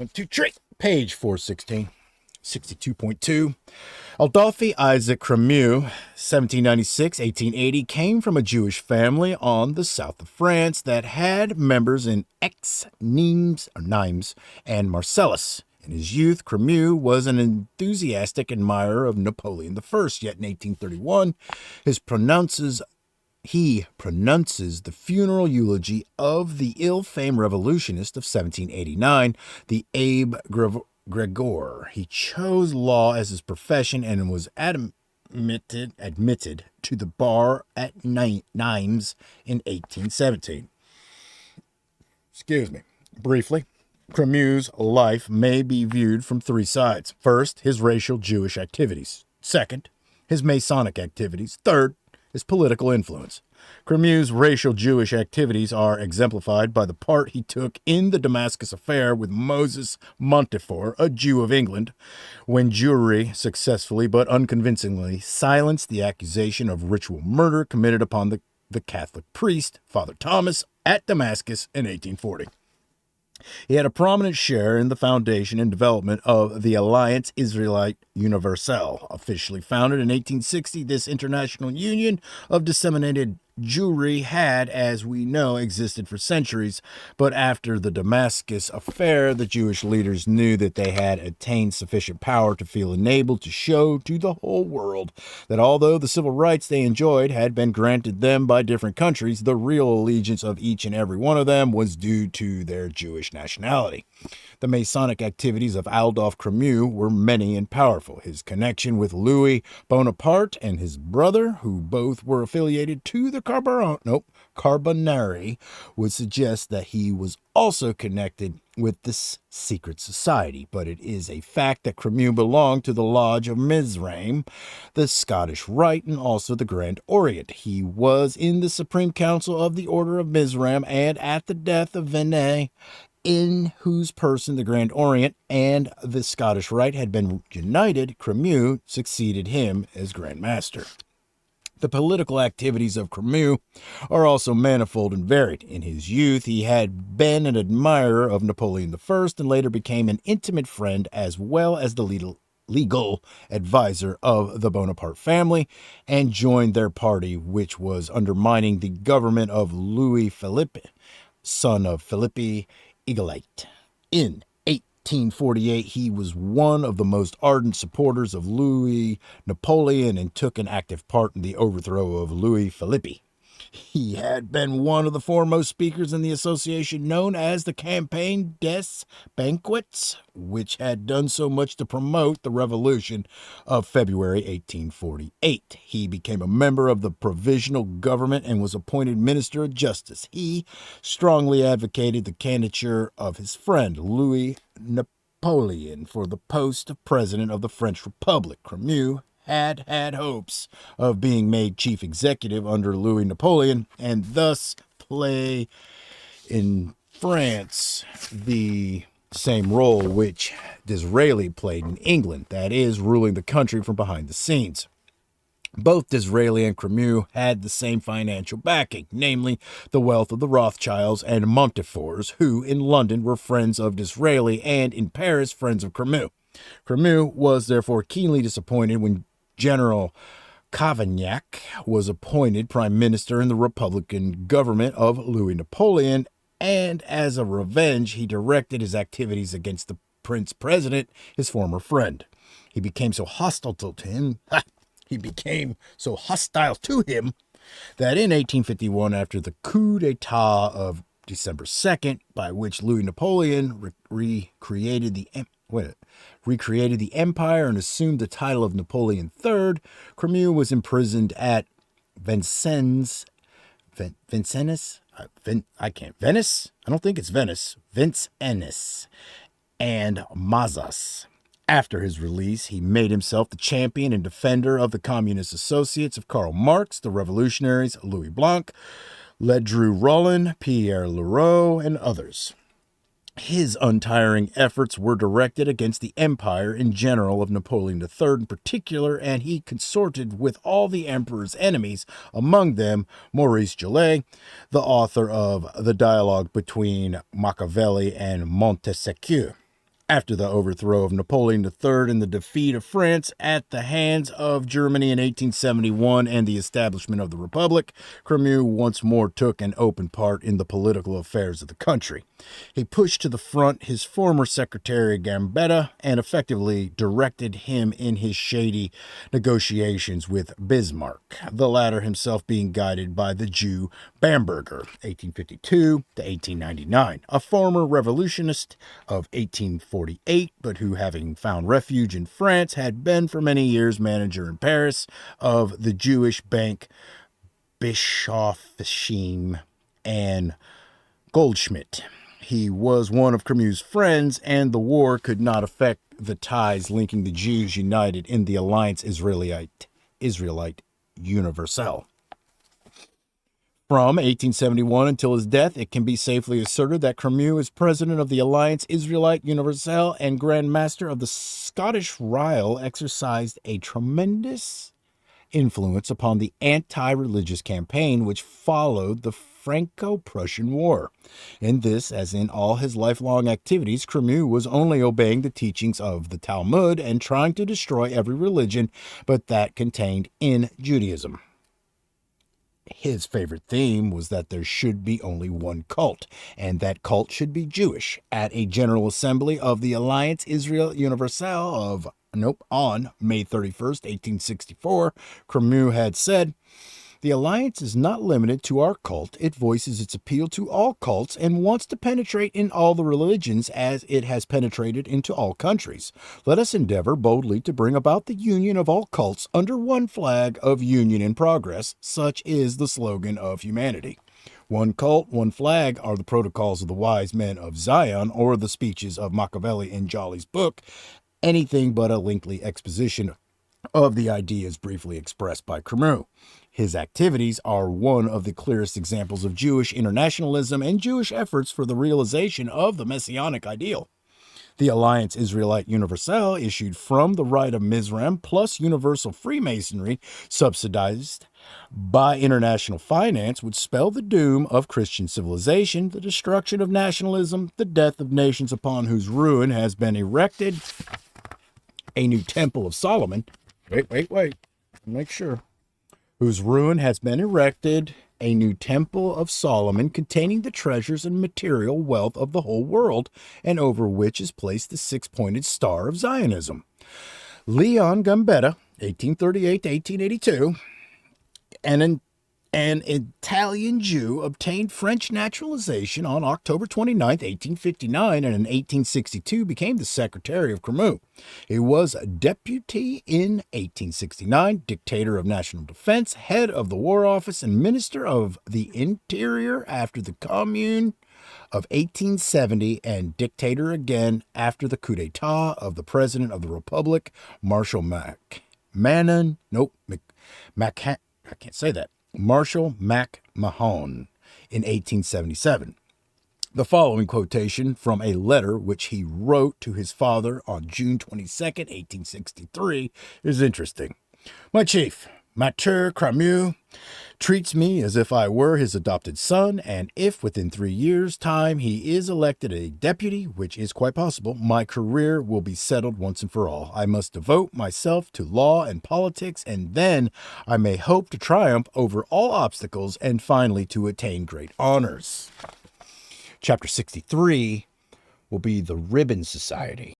To trick, page 416, 62.2. Adolphe Isaac Cremieux, 1796-1880, came from a Jewish family on the south of France that had members in Aix, Nimes, and Marseilles. In his youth, Cremieux was an enthusiastic admirer of Napoleon I, yet in 1831, he pronounces the funeral eulogy of the ill-famed revolutionist of 1789, the Abbé Gregor. He chose law as his profession and was admitted to the bar at Nimes in 1817. Briefly, Cremieux's life may be viewed from three sides. First, his racial Jewish activities. Second, his Masonic activities. Third, his political influence. Cremieux's racial Jewish activities are exemplified by the part he took in the Damascus affair with Moses Montefiore, a Jew of England, when Jewry successfully but unconvincingly silenced the accusation of ritual murder committed upon the Catholic priest, Father Thomas, at Damascus in 1840. He had a prominent share in the foundation and development of the Alliance Israélite Universelle. Officially founded in 1860, this international union of disseminated Jewry had, as we know, existed for centuries, but after the Damascus affair, the Jewish leaders knew that they had attained sufficient power to feel enabled to show to the whole world that although the civil rights they enjoyed had been granted them by different countries, the real allegiance of each and every one of them was due to their Jewish nationality. The Masonic activities of Adolphe Cremieux were many and powerful. His connection with Louis Bonaparte and his brother, who both were affiliated to the Carbonari, would suggest that he was also connected with this secret society, but it is a fact that Cremieux belonged to the Lodge of Mizraim, the Scottish Rite, and also the Grand Orient. He was in the Supreme Council of the Order of Mizraim, and at the death of Venet, in whose person the Grand Orient and the Scottish Rite had been united, Cremieux succeeded him as Grand Master. The political activities of Cremieux are also manifold and varied. In his youth, he had been an admirer of Napoleon I and later became an intimate friend as well as the legal advisor of the Bonaparte family and joined their party, which was undermining the government of Louis Philippe, son of Philippe Egalite. In 1848, he was one of the most ardent supporters of Louis Napoleon and took an active part in the overthrow of Louis Philippe. He had been one of the foremost speakers in the association known as the Campagne des Banquets, which had done so much to promote the revolution of February 1848. He became a member of the provisional government and was appointed Minister of Justice. He strongly advocated the candidature of his friend Louis Napoleon for the post of President of the French Republic. Cremieux had hopes of being made chief executive under Louis Napoleon and thus play in France the same role which Disraeli played in England, that is, ruling the country from behind the scenes. Both Disraeli and Cremieux had the same financial backing, namely the wealth of the Rothschilds and Montefiores, who in London were friends of Disraeli and in Paris friends of Cremieux. Cremieux was therefore keenly disappointed when General Cavaignac was appointed prime minister in the Republican government of Louis Napoleon, and as a revenge, he directed his activities against the Prince President, his former friend. He became so hostile to him that in 1851, after the coup d'etat of December 2nd, by which Louis Napoleon recreated the empire and assumed the title of Napoleon III, Cremieux was imprisoned at Venice? And Mazas. After his release, he made himself the champion and defender of the communist associates of Karl Marx, the revolutionaries Louis Blanc, Ledru Rollin, Pierre Leroux, and others. His untiring efforts were directed against the empire in general of Napoleon III in particular, and he consorted with all the emperor's enemies, among them Maurice Gillet, the author of The Dialogue Between Machiavelli and Montesquieu. After the overthrow of Napoleon III and the defeat of France at the hands of Germany in 1871 and the establishment of the Republic, Camus once more took an open part in the political affairs of the country. He pushed to the front his former secretary Gambetta and effectively directed him in his shady negotiations with Bismarck, the latter himself being guided by the Jew Bamberger, 1852 to 1899, a former revolutionist of 1848, but who, having found refuge in France, had been for many years manager in Paris of the Jewish bank Bischofsheim and Goldschmidt. He was one of Camus' friends, and the war could not affect the ties linking the Jews united in the Alliance Israelite Universelle. From 1871 until his death, it can be safely asserted that Camus is president of the Alliance Israelite Universelle and Grand Master of the Scottish Ryle, exercised a tremendous influence upon the anti-religious campaign which followed the Franco-Prussian War. In this, as in all his lifelong activities, Camus was only obeying the teachings of the Talmud and trying to destroy every religion but that contained in Judaism. His favorite theme was that there should be only one cult, and that cult should be Jewish. At a General Assembly of the Alliance Israel Universelle on May 31st, 1864, Camus had said, "The Alliance is not limited to our cult. It voices its appeal to all cults and wants to penetrate in all the religions as it has penetrated into all countries. Let us endeavor boldly to bring about the union of all cults under one flag of union and progress. Such is the slogan of humanity. One cult, one flag are the protocols of the wise men of Zion or the speeches of Machiavelli in Jolly's book, anything but a lengthy exposition of the ideas briefly expressed by Camus. His activities are one of the clearest examples of Jewish internationalism and Jewish efforts for the realization of the Messianic ideal. The Alliance Israelite Universelle, issued from the Rite of Mizraim plus Universal Freemasonry, subsidized by international finance, would spell the doom of Christian civilization, the destruction of nationalism, the death of nations upon whose ruin has been erected a new Temple of Solomon. Make sure. Whose ruin has been erected a new Temple of Solomon containing the treasures and material wealth of the whole world, and over which is placed the six-pointed star of Zionism." Leon Gambetta, 1838 to 1882, an Italian Jew, obtained French naturalization on October 29, 1859, and in 1862 became the secretary of Camus. He was a deputy in 1869, dictator of national defense, head of the War Office, and minister of the Interior after the Commune of 1870, and dictator again after the coup d'etat of the President of the Republic, Marshal McMahon in 1877. The following quotation from a letter which he wrote to his father on June 22, 1863, is interesting. "My chief, Maître Camus, treats me as if I were his adopted son, and if within 3 years' time he is elected a deputy, which is quite possible, my career will be settled once and for all. I must devote myself to law and politics, and then I may hope to triumph over all obstacles and finally to attain great honors." Chapter 63 will be the Ribbon Society.